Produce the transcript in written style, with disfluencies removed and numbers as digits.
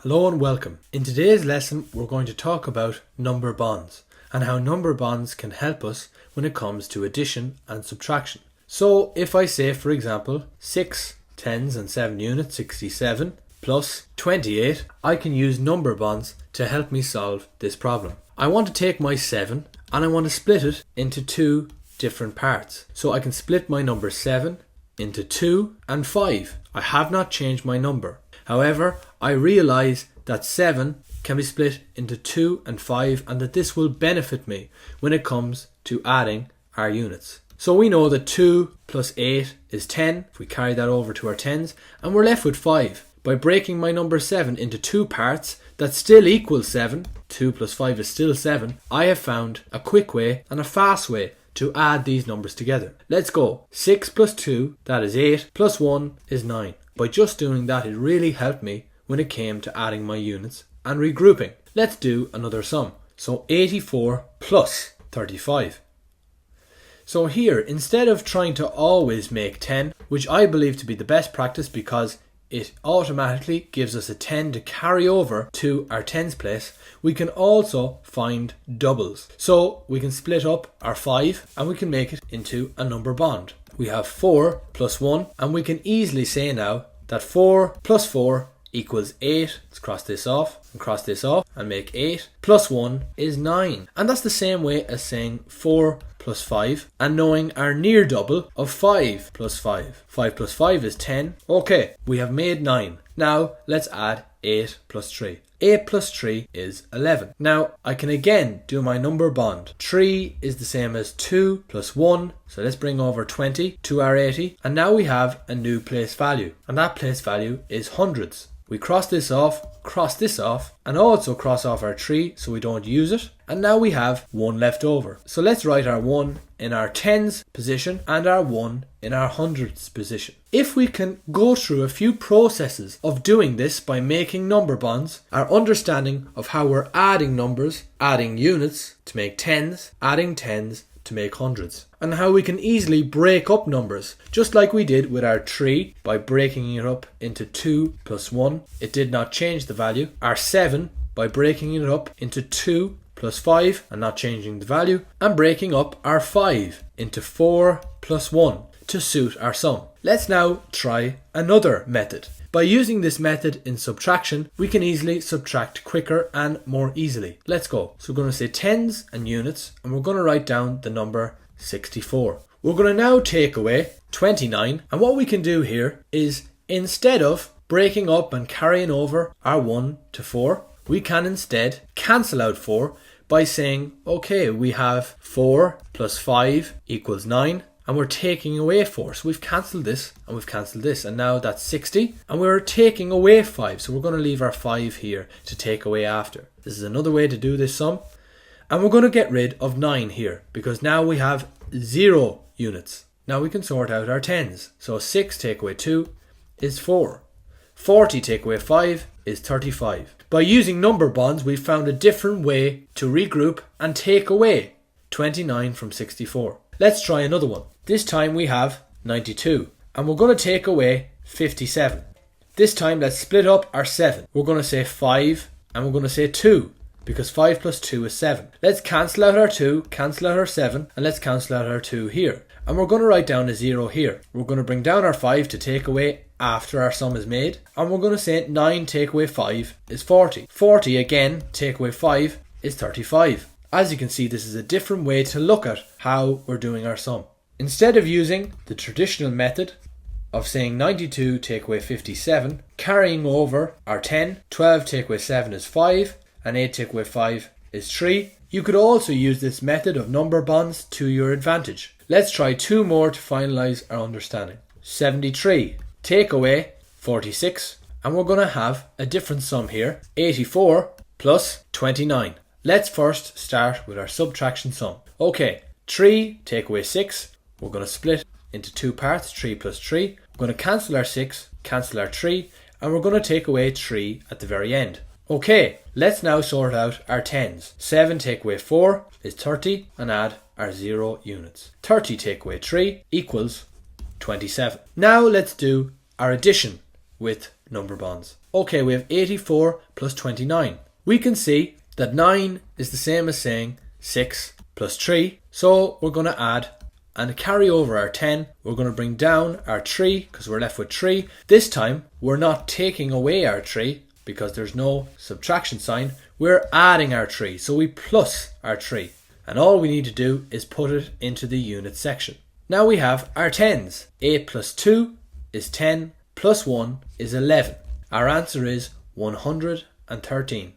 Hello and welcome. In today's lesson we're going to talk about number bonds and how number bonds can help us when it comes to addition and subtraction. So if I say, for example, 6 tens and 7 units, 67, plus 28, I can use number bonds to help me solve this problem. I want to take my 7 and I want to split it into two different parts. So I can split my number 7 into 2 and 5. I have not changed my number. However, I realise that 7 can be split into 2 and 5 and that this will benefit me when it comes to adding our units. So we know that 2 plus 8 is 10, if we carry that over to our tens, and we're left with 5. By breaking my number 7 into two parts that still equal 7, 2 plus 5 is still 7, I have found a quick way and a fast way to add these numbers together. Let's go. 6 plus 2, that is 8, plus 1 is 9. By just doing that, it really helped me when it came to adding my units and regrouping. Let's do another sum. So 84 plus 35. So here, instead of trying to always make 10, which I believe to be the best practice because it automatically gives us a 10 to carry over to our tens place, we can also find doubles. So we can split up our 5 and we can make it into a number bond. We have 4 plus 1 and we can easily say now that 4 plus 4 equals 8. Let's cross this off and make 8 plus 1 is 9. And that's the same way as saying 4 plus 5 and knowing our near double of 5 plus 5. 5 plus 5 is 10. Okay, we have made 9. Now let's add 8 plus 3. 8 plus 3 is 11. Now I can again do my number bond. 3 is the same as 2 plus 1. So let's bring over 20 to our 80. And now we have a new place value. And that place value is hundreds. We cross this off, and also cross off our 3 so we don't use it. And now we have 1 left over. So let's write our 1 in our tens position and our 1 in our hundreds position. If we can go through a few processes of doing this by making number bonds, our understanding of how we're adding numbers, adding units to make tens, adding tens to make hundreds, and how we can easily break up numbers, just like we did with our 3 by breaking it up into 2 plus 1. It did not change the value. Our 7 by breaking it up into 2 plus 5 and not changing the value, and breaking up our 5 into 4 plus 1 to suit our sum. Let's now try another method. By using this method in subtraction, we can easily subtract quicker and more easily. Let's go. So we're going to say tens and units, and we're going to write down the number 64. We're going to now take away 29, and what we can do here is, instead of breaking up and carrying over our 1 to 4, we can instead cancel out 4 by saying, okay, we have 4 plus 5 equals 9. And we're taking away 4. So we've cancelled this and we've cancelled this. And now that's 60. And we're taking away 5. So we're going to leave our 5 here to take away after. This is another way to do this sum. And we're going to get rid of 9 here because now we have 0 units. Now we can sort out our tens. So 6 take away 2 is 4. 40 take away 5 is 35. By using number bonds, we've found a different way to regroup and take away 29 from 64. Let's try another one. This time we have 92 and we're going to take away 57. This time let's split up our 7. We're going to say 5 and we're going to say 2 because 5 plus 2 is 7. Let's cancel out our 2, cancel out our 7, and let's cancel out our 2 here. And we're going to write down a 0 here. We're going to bring down our 5 to take away after our sum is made. And we're going to say 9 take away 5 is 40. 40 again take away 5 is 35. As you can see, this is a different way to look at how we're doing our sum. Instead of using the traditional method of saying 92 take away 57, carrying over our 10, 12 take away 7 is 5, and 8 take away 5 is 3, you could also use this method of number bonds to your advantage. Let's try 2 more to finalise our understanding. 73 take away 46, and we're going to have a different sum here. 84 plus 29. Let's first start with our subtraction sum. Okay, 3 take away 6. We're going to split into two parts, 3 plus 3. We're going to cancel our 6, cancel our 3, and we're going to take away 3 at the very end. Okay, let's now sort out our tens. 7 take away 4 is 30 and add our 0 units. 30 take away 3 equals 27. Now let's do our addition with number bonds. Okay, we have 84 plus 29. We can see that 9 is the same as saying 6 plus 3. So we're going to add and carry over our 10. We're going to bring down our 3 because we're left with 3. This time we're not taking away our 3 because there's no subtraction sign. We're adding our 3. So we plus our 3. And all we need to do is put it into the unit section. Now we have our tens. 8 plus 2 is 10, plus 1 is 11. Our answer is 113.